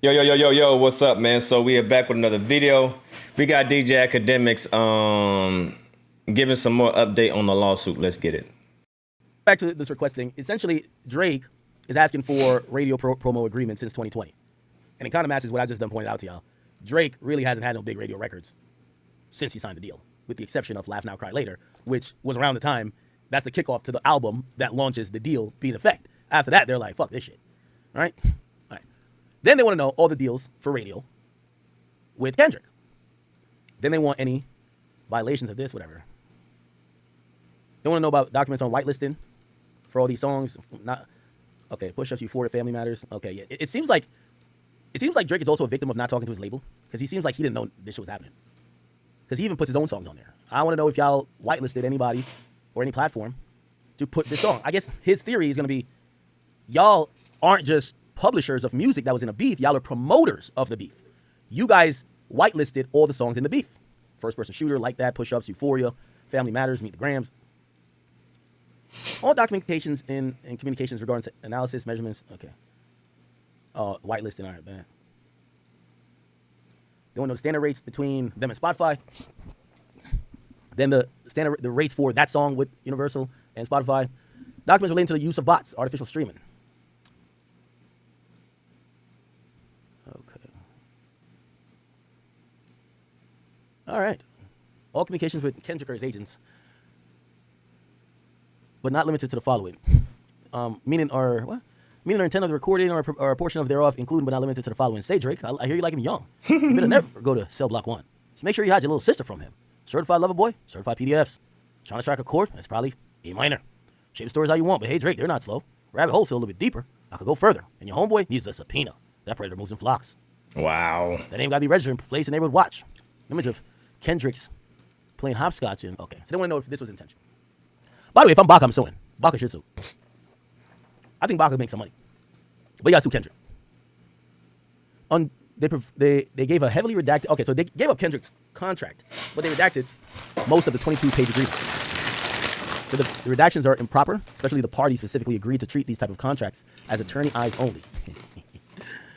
Yo, what's up, man? So we are back with another video. We got DJ Akademiks giving some more update on the lawsuit. Let's get it. Back to this request thing. Essentially, Drake is asking for radio promo agreement since 2020. And it kind of matches what I just done pointed out to y'all. Drake really hasn't had no big radio records since he signed the deal, with the exception of Laugh Now, Cry Later, which was around the time, that's the kickoff to the album that launches the deal being in effect. After that, they're like, fuck this shit. All right? Then they want to know all the deals for radio with Kendrick. Then they want any violations of this, whatever. They want to know about documents on whitelisting for all these songs. Not okay. Push-ups, Euphoria, Family Matters. Okay, yeah. It seems like Drake is also a victim of not talking to his label, because he seems like he didn't know this shit was happening. Because he even puts his own songs on there. I want to know if y'all whitelisted anybody or any platform to put this song. I guess his theory is going to be, y'all aren't just publishers of music that was in a beef, y'all are promoters of the beef. You guys whitelisted all the songs in the beef. First Person Shooter, Like That, Push-Ups, Euphoria, Family Matters, Meet the Grams. All documentations and communications regarding analysis, measurements. Okay. Whitelisting, all right, man. They want to know the standard rates between them and Spotify. Then the rates for that song with Universal and Spotify. Documents relating to the use of bots, artificial streaming. All right. All communications with Kendrick or his agents, but not limited to the following. Meaning or intent of the recording or a portion of thereof, including but not limited to the following. Say, Drake, I hear you like him young. You better never go to Cell Block 1. So make sure you hide your little sister from him. Certified Lover Boy, certified PDFs. Trying to track a chord, that's probably A minor. Shape the stories how you want, but hey, Drake, they're not slow. Rabbit hole's still a little bit deeper. I could go further. And your homeboy needs a subpoena. That predator moves in flocks. Wow. That ain't got to be registered in place in neighborhood watch. Image of Kendrick's playing hopscotch. And okay, so they want to know if this was intentional. By the way, if I'm Baka, I'm suing. Baka should sue. I think Baka makes some money, but you got to sue Kendrick. They gave a heavily redacted. Okay, so they gave up Kendrick's contract, but they redacted most of the 22-page agreement. So the redactions are improper, especially the party specifically agreed to treat these type of contracts as attorney eyes only.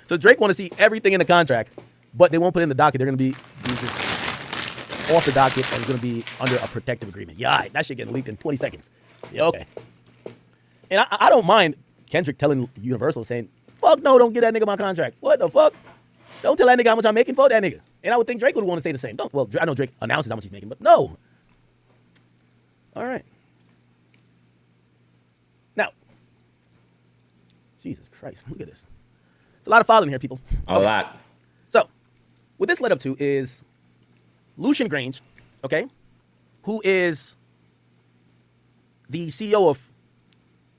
So Drake want to see everything in the contract, but they won't put it in the docket. They're going to be just off the docket, and it's going to be under a protective agreement. Yeah, all right, that shit getting leaked in 20 seconds. Yeah, okay. And I don't mind Kendrick telling Universal, saying, fuck no, don't get that nigga my contract. What the fuck? Don't tell that nigga how much I'm making for that nigga. And I would think Drake would want to say the same. Well, I know Drake announces how much he's making, but no. All right. Now, Jesus Christ, look at this. It's a lot of following here, people. A lot. So, what this led up to is Lucian Grainge, okay, who is the CEO of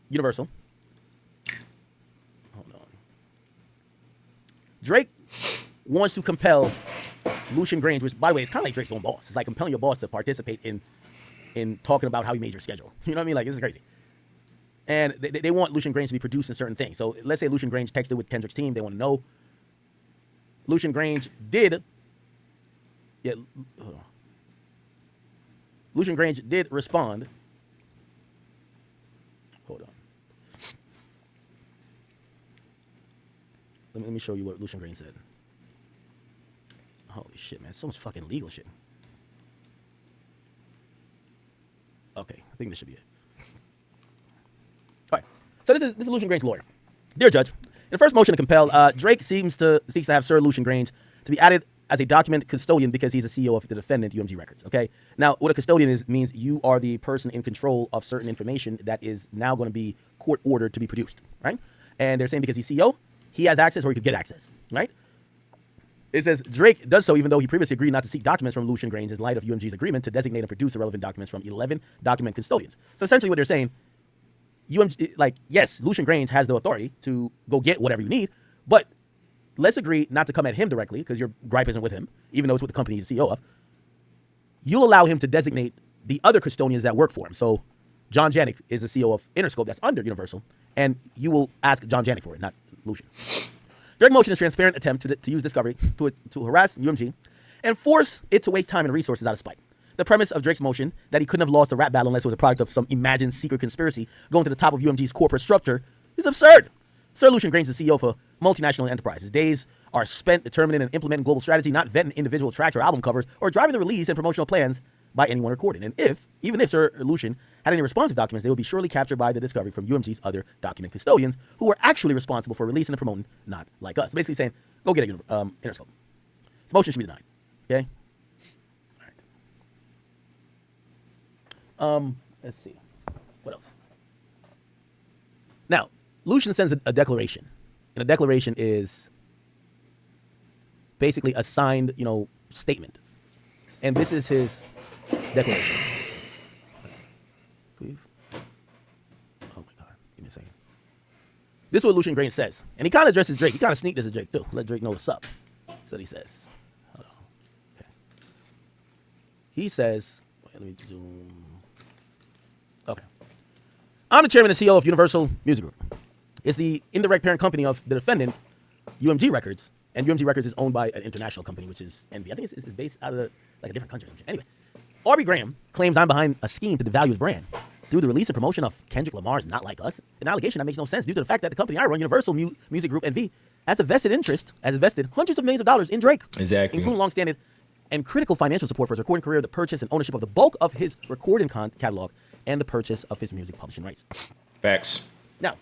Universal. Hold on. Drake wants to compel Lucian Grainge, which, by the way, is kind of like Drake's own boss. It's like compelling your boss to participate in talking about how he made your schedule. You know what I mean? Like, this is crazy. And they want Lucian Grainge to be produced in certain things. So let's say Lucian Grainge texted with Kendrick's team. They want to know. Lucian Grainge did. Yeah, hold on. Lucian Grainge did respond. Hold on. Let me show you what Lucian Grainge said. Holy shit, man. So much fucking legal shit. Okay, I think this should be it. All right. So this is Lucian Grainge's lawyer. Dear Judge, in the first motion to compel, Drake seeks to have Sir Lucian Grainge to be added as a document custodian because he's the CEO of the defendant, UMG Records, okay? Now, what a custodian is means you are the person in control of certain information that is now going to be court ordered to be produced, right? And they're saying because he's CEO, he has access or he could get access, right? It says Drake does so even though he previously agreed not to seek documents from Lucian Grainge in light of UMG's agreement to designate and produce the relevant documents from 11 document custodians. So essentially what they're saying, UMG, like, yes, Lucian Grainge has the authority to go get whatever you need, but let's agree not to come at him directly because your gripe isn't with him, even though it's with the company he's the CEO of. You'll allow him to designate the other custodians that work for him. So John Janik is the CEO of Interscope that's under Universal, and you will ask John Janik for it, not Lucian. Drake motion is a transparent attempt to use discovery to harass UMG and force it to waste time and resources out of spite. The premise of Drake's motion, that he couldn't have lost a rap battle unless it was a product of some imagined secret conspiracy going to the top of UMG's corporate structure, is absurd. Sir Lucian Grainge, the CEO for multinational enterprise. His days are spent determining and implementing global strategy, not vetting individual tracks or album covers, or driving the release and promotional plans by anyone recording. And even if Sir Lucian had any responsive documents, they would be surely captured by the discovery from UMG's other document custodians, who were actually responsible for releasing and promoting, not like us. Basically saying, go get a Interscope. This motion should be denied. Okay? All right. Let's see. What else? Now, Lucian sends a declaration. And a declaration is basically a signed, statement. And this is his declaration. Oh my God. Give me a second. This is what Lucian Grainge says. And he kind of addresses Drake. He kind of sneaked this at Drake, too. Let Drake know what's up. That's what he says. Hold on. Okay. He says, let me zoom. Okay. I'm the chairman and CEO of Universal Music Group. It's the indirect parent company of the defendant, UMG Records. And UMG Records is owned by an international company, which is Envy. I think it's based out of a different country or something. Anyway, R.B. Graham claims I'm behind a scheme to devalue his brand through the release and promotion of Kendrick Lamar's Not Like Us, an allegation that makes no sense due to the fact that the company I run, Universal Music Group NV, has invested hundreds of millions of dollars in Drake. Exactly. Including long-standing and critical financial support for his recording career, the purchase and ownership of the bulk of his recording catalog, and the purchase of his music publishing rights. Facts. Now,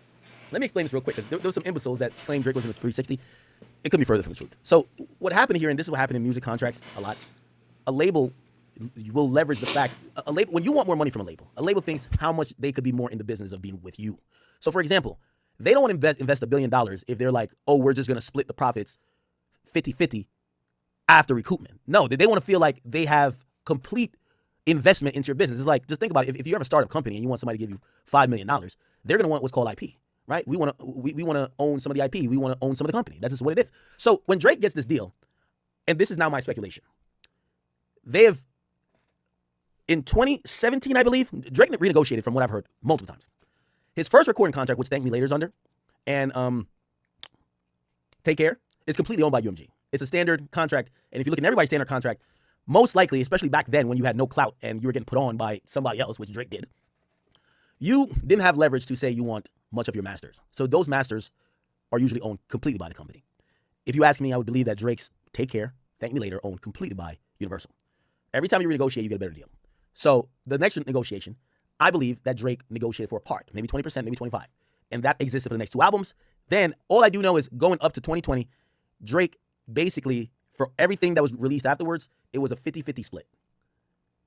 let me explain this real quick, because there was some imbeciles that claimed Drake was in his 360. It couldn't be further from the truth. So what happened here, and this is what happened in music contracts a lot, a label will leverage the fact, when you want more money from a label thinks how much they could be more in the business of being with you. So for example, they don't want to invest $1 billion if they're like, oh, we're just going to split the profits 50-50 after recoupment. No, they want to feel like they have complete investment into your business. It's like, just think about it. If you have a startup company and you want somebody to give you $5 million, they're going to want what's called IP, right? We want to own some of the IP. We want to own some of the company. That's just what it is. So when Drake gets this deal, and this is now my speculation, they have, in 2017, I believe, Drake renegotiated, from what I've heard multiple times, his first recording contract, which Thank Me Later is under, and Take Care, is completely owned by UMG. It's a standard contract, and if you look at everybody's standard contract, most likely, especially back then when you had no clout and you were getting put on by somebody else, which Drake did, you didn't have leverage to say you want much of your masters. So those masters are usually owned completely by the company. If you ask me, I would believe that Drake's Take Care, Thank Me Later, owned completely by Universal. Every time you renegotiate, you get a better deal. So the next negotiation, I believe that Drake negotiated for a part, maybe 20%, maybe 25%. And that existed for the next 2 albums. Then all I do know is going up to 2020, Drake basically, for everything that was released afterwards, it was a 50-50 split.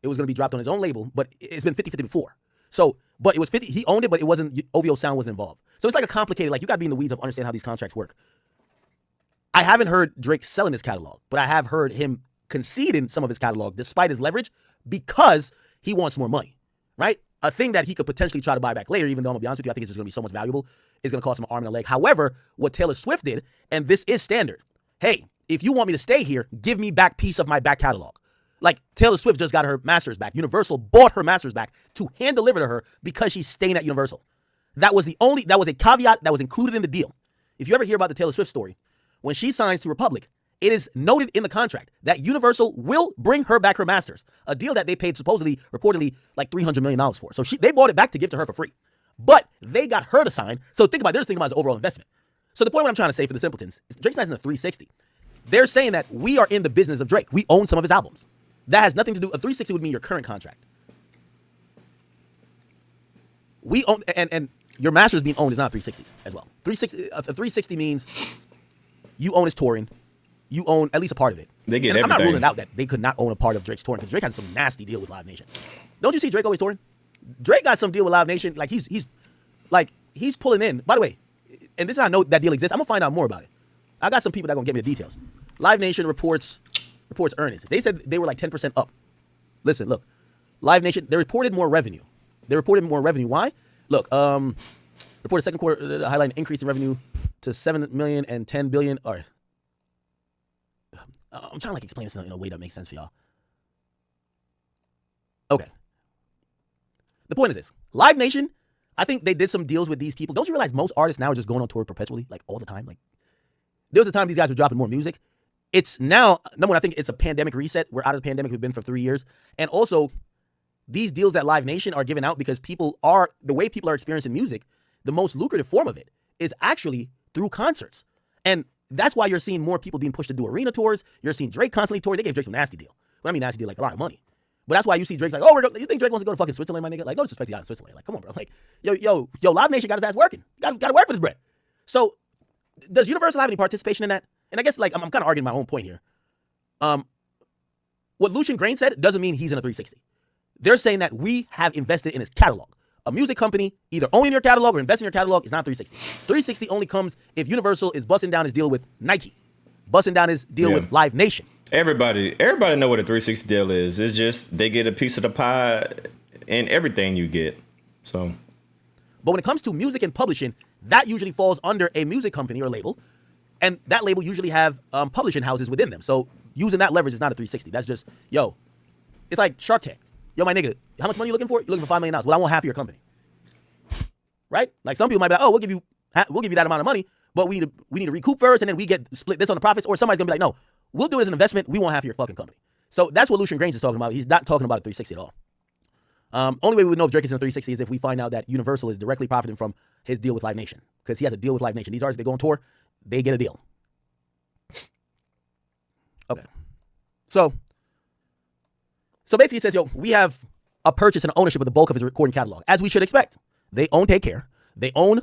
It was going to be dropped on his own label, but it's been 50-50 before. So, but it was 50, he owned it, but it wasn't, OVO Sound wasn't involved. So it's like a complicated, like you got to be in the weeds of understanding how these contracts work. I haven't heard Drake selling his catalog, but I have heard him conceding some of his catalog despite his leverage because he wants more money, right? A thing that he could potentially try to buy back later, even though I'm going to be honest with you, I think it's just going to be so much valuable, is going to cost him an arm and a leg. However, what Taylor Swift did, and this is standard, hey, if you want me to stay here, give me back piece of my back catalog. Like Taylor Swift just got her masters back. Universal bought her masters back to hand deliver to her because she's staying at Universal. That was a caveat that was included in the deal. If you ever hear about the Taylor Swift story, when she signs to Republic, it is noted in the contract that Universal will bring her back her masters, a deal that they paid reportedly like $300 million for. So they bought it back to give to her for free. But they got her to sign. So they're just thinking about his overall investment. So the point what I'm trying to say for the simpletons is Drake's not in the 360. They're saying that we are in the business of Drake. We own some of his albums. That has nothing to do. A 360 would mean your current contract. We own, and your masters being owned is not 360 as well. 360 means you own his touring. You own at least a part of it. They get and everything. I'm not ruling out that they could not own a part of Drake's touring because Drake has some nasty deal with Live Nation. Don't you see Drake always touring? Drake got some deal with Live Nation. Like he's pulling in. By the way, and this is how I know that deal exists. I'm gonna find out more about it. I got some people that are gonna get me the details. Live Nation reports earnings. They said they were like 10% up. Listen, look, Live Nation, they reported more revenue. Why? Look, reported second quarter highlighting increase in revenue to 7 million and 10 billion. Or I'm trying to explain this in a way that makes sense for y'all. Okay. The point is this: Live Nation, I think they did some deals with these people. Don't you realize most artists now are just going on tour perpetually, like all the time? Like there was a time these guys were dropping more music. It's now, number one, I think it's a pandemic reset. We're out of the pandemic. We've been for 3 years. And also, these deals that Live Nation are giving out because the way people are experiencing music, the most lucrative form of it is actually through concerts. And that's why you're seeing more people being pushed to do arena tours. You're seeing Drake constantly touring. They gave Drake some nasty deal. Well, I mean nasty deal, like a lot of money. But that's why you see Drake's like, oh, you think Drake wants to go to fucking Switzerland, my nigga? Like, no disrespect to y'all in Switzerland. Like, come on, bro. Like, yo, Live Nation got his ass working. Got to work for this bread. So, does Universal have any participation in that? And I guess, like, I'm kind of arguing my own point here. What Lucian Grainge said doesn't mean he's in a 360. They're saying that we have invested in his catalog. A music company either owning your catalog or investing in your catalog is not 360. 360 only comes if Universal is busting down his deal with Nike, busting down his deal with Live Nation. Everybody know what a 360 deal is. It's just they get a piece of the pie in everything you get. So, but when it comes to music and publishing, that usually falls under a music company or label, and that label usually have publishing houses within them. So using that leverage is not a 360. That's just, yo, it's like Shark Tank. Yo, my nigga, how much money you looking for? You're looking for $5 million. Well, I want half of your company, right? Like some people might be like, oh, we'll give you that amount of money, but we need to recoup first, and then we get split this on the profits. Or somebody's gonna be like, no, we'll do it as an investment. We want half of your fucking company. So that's what Lucian Grainge is talking about. He's not talking about a 360 at all. Only way we would know if Drake is in a 360 is if we find out that Universal is directly profiting from his deal with Live Nation, because he has a deal with Live Nation. These artists, they go on tour, they get a deal. Okay. So basically it says, yo, we have a purchase and ownership of the bulk of his recording catalog, as we should expect. They own Take Care. They own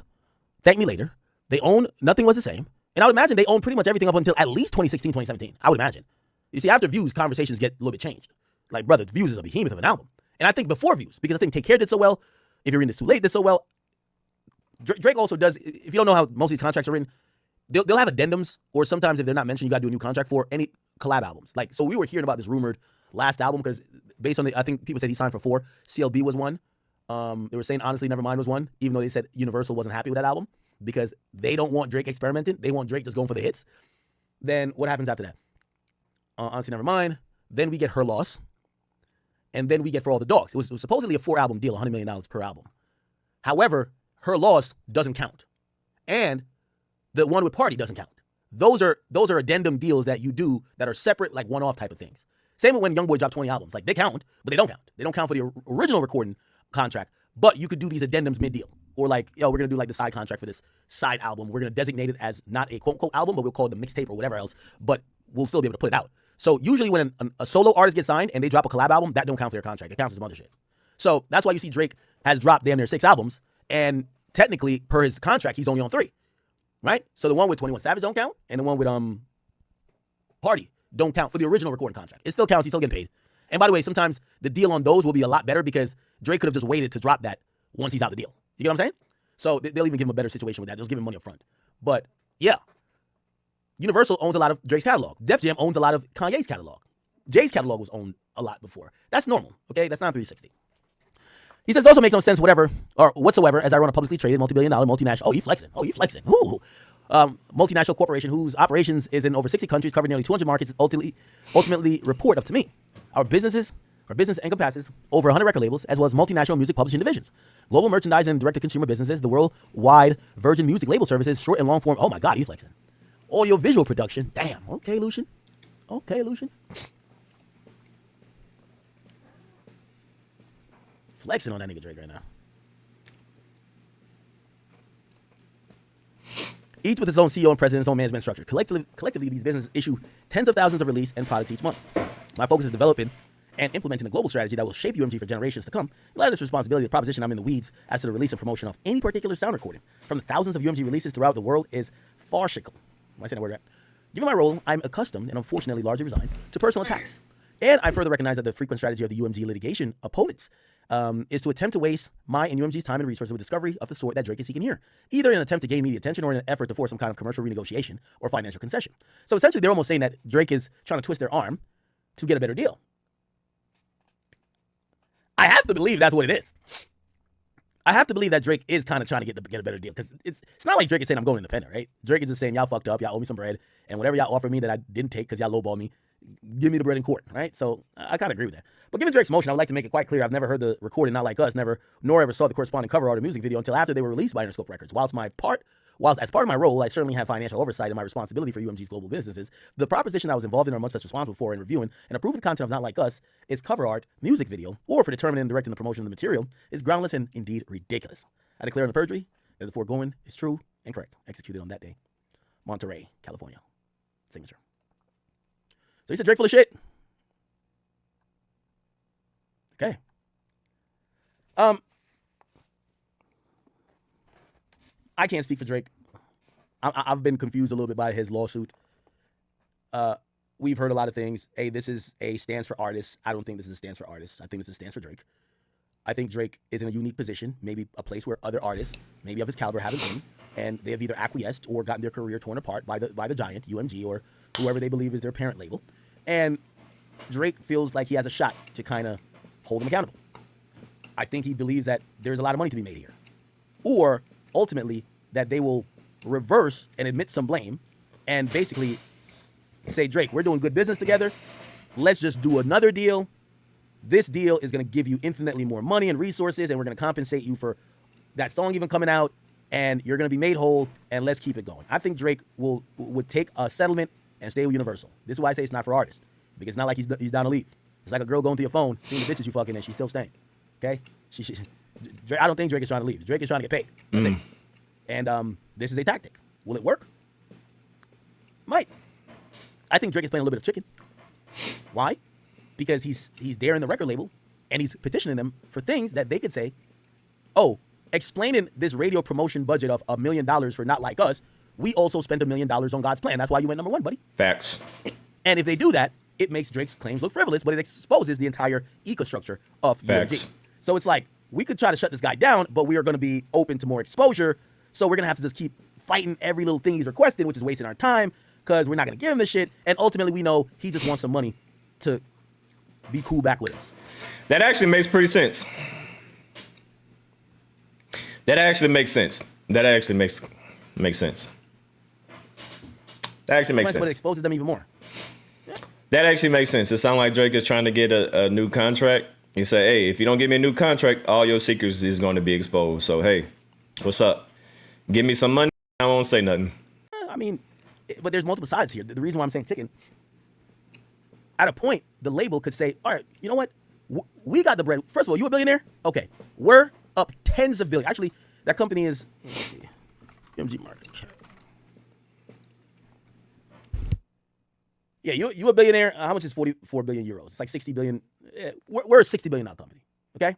Thank Me Later. They own Nothing Was the Same. And I would imagine they own pretty much everything up until at least 2016, 2017. I would imagine. You see, after Views, conversations get a little bit changed. Like, brother, Views is a behemoth of an album. And I think before Views, because I think Take Care did so well, If You're In This Too Late did so well. Drake also does, if you don't know how most of these contracts are written, they'll have addendums, or sometimes if they're not mentioned, you got to do a new contract for any collab albums. Like, so we were hearing about this rumored last album, because based on I think people said he signed for 4. CLB was one. They were saying Honestly Nevermind was one, even though they said Universal wasn't happy with that album because they don't want Drake experimenting. They want Drake just going for the hits. Then what happens after that? Honestly Nevermind. Then we get Her Loss. And then we get For All the Dogs. It was supposedly a 4-album deal, $100 million per album. However, Her Loss doesn't count. And the one with Party doesn't count. Those are addendum deals that you do that are separate, like one-off type of things. Same with when YoungBoy dropped 20 albums. Like, they count, but they don't count. They don't count for the original recording contract. But you could do these addendums mid-deal. Or like, yo, we're going to do like the side contract for this side album. We're going to designate it as not a quote-unquote album, but we'll call it a mixtape or whatever else. But we'll still be able to put it out. So usually when a solo artist gets signed and they drop a collab album, that don't count for their contract. It counts as some other shit. So that's why you see Drake has dropped damn near 6 albums. And technically, per his contract, he's only on 3. Right? So the one with 21 Savage don't count. And the one with Party don't count for the original recording contract. It still counts. He's still getting paid. And by the way, sometimes the deal on those will be a lot better because Drake could have just waited to drop that once he's out the deal. You get what I'm saying? So they'll even give him a better situation with that. Just give him money up front. But yeah, Universal owns a lot of Drake's catalog. Def Jam owns a lot of Kanye's catalog. Jay's catalog was owned a lot before. That's normal. Okay, that's not 360. He says it also makes no sense whatsoever as I run a publicly traded multi-billion-dollar multinational. Oh, you flexing. Ooh. Multinational corporation whose operations is in over 60 countries, covering nearly 200 markets, ultimately report up to me. Our business encompasses over 100 record labels, as well as multinational music publishing divisions, global merchandise and direct-to-consumer businesses, the worldwide Virgin Music label services, short and long form. Oh my God, he's flexing. Audio visual production. Damn. Okay, Lucian. Flexing on that nigga Drake right now. Each with its own CEO and president, its own management structure. Collectively, these businesses issue tens of thousands of release and products each month. My focus is developing and implementing a global strategy that will shape UMG for generations to come. In light of this responsibility, the proposition I'm in the weeds as to the release and promotion of any particular sound recording from the thousands of UMG releases throughout the world is farcical. Am I saying that word right? Given my role, I'm accustomed and unfortunately largely resigned to personal attacks. And I further recognize that the frequent strategy of the UMG litigation opponents is to attempt to waste my and UMG's time and resources with discovery of the sort that Drake is seeking here, either in an attempt to gain media attention or in an effort to force some kind of commercial renegotiation or financial concession. So essentially, they're almost saying that Drake is trying to twist their arm to get a better deal. I have to believe that's what it is. I have to believe that Drake is kind of trying to get a better deal, because it's not like Drake is saying I'm going independent, right? Drake is just saying y'all fucked up, y'all owe me some bread, and whatever y'all offer me that I didn't take because y'all lowballed me, give me the bread in court, right? So I kind of agree with that. But given Drake's motion, I would like to make it quite clear I've never heard the recording Not Like Us, nor ever saw the corresponding cover art or music video until after they were released by Interscope Records. Whilst as part of my role, I certainly have financial oversight and my responsibility for UMG's global businesses, the proposition I was involved in or much less responsible for in reviewing and approving content of Not Like Us, its cover art, music video, or for determining and directing the promotion of the material is groundless and indeed ridiculous. I declare on the perjury that the foregoing is true and correct, executed on that day. Monterey, California. Signature. So he said Drake full of shit. Okay. I can't speak for Drake. I've been confused a little bit by his lawsuit. We've heard a lot of things. Hey, this is a stance for artists. I don't think this is a stance for artists. I think this is a stance for Drake. I think Drake is in a unique position, maybe a place where other artists, maybe of his caliber, haven't been, and they have either acquiesced or gotten their career torn apart by the giant, UMG, or whoever they believe is their parent label. And Drake feels like he has a shot to kind of hold them accountable. I think he believes that there's a lot of money to be made here. Or, ultimately, that they will reverse and admit some blame and basically say, Drake, we're doing good business together. Let's just do another deal. This deal is going to give you infinitely more money and resources, and we're going to compensate you for that song even coming out, and you're going to be made whole, and let's keep it going. I think Drake would take a settlement and stay with Universal. This is why I say it's not for artists, because it's not like he's down to leave. It's like a girl going through your phone, seeing the bitches you fucking, and she's still staying. Okay? I don't think Drake is trying to leave. Drake is trying to get paid. That's it. And this is a tactic. Will it work? Might. I think Drake is playing a little bit of chicken. Why? Because he's daring the record label, and he's petitioning them for things that they could say, oh, explaining this radio promotion budget of $1 million for Not Like Us, we also spent $1 million on God's Plan. That's why you went #1, buddy. Facts. And if they do that, it makes Drake's claims look frivolous, but it exposes the entire ecostructure of UMG. So it's like, we could try to shut this guy down, but we are going to be open to more exposure. So we're going to have to just keep fighting every little thing he's requesting, which is wasting our time, because we're not going to give him this shit. And ultimately, we know he just wants some money to be cool back with us. That actually makes pretty sense. That actually makes sense. That actually makes sense. That actually makes sense. But it exposes them even more. That actually makes sense. It sounds like Drake is trying to get a new contract. He said, hey, if you don't give me a new contract, all your secrets is going to be exposed. So, hey, what's up? Give me some money. I won't say nothing. I mean, but there's multiple sides here. The reason why I'm saying chicken, at a point, the label could say, all right, you know what? We got the bread. First of all, you a billionaire? Okay. We're up tens of billions. Actually, that company is, let's see, UMG market cap. Yeah, you a billionaire. How much is 44 billion euros? It's like 60 billion. We're a $60 billion company, okay?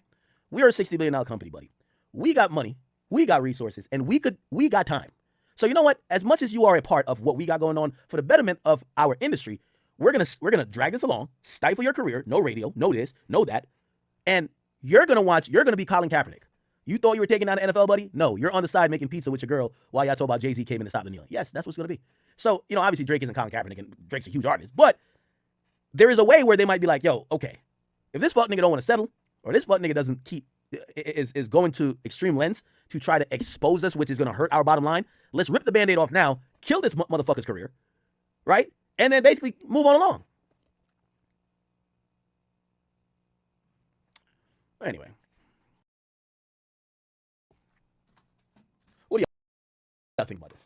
We are a $60 billion company, buddy. We got money, we got resources, and we got time. So you know what? As much as you are a part of what we got going on for the betterment of our industry, we're gonna drag this along, stifle your career, no radio, no this, no that, and you're gonna be Colin Kaepernick. You thought you were taking down the NFL, buddy? No, you're on the side making pizza with your girl while y'all told about Jay-Z came in and stopped the kneeling. Yes, that's what's gonna be. So, you know, obviously Drake isn't Colin Kaepernick, and Drake's a huge artist, but there is a way where they might be like, yo, okay, if this fuck nigga don't want to settle, or this fuck nigga doesn't is going to extreme lengths to try to expose us, which is gonna hurt our bottom line, let's rip the Band-Aid off now, kill this motherfucker's career, right? And then basically move on along. Anyway. What do y'all think about this?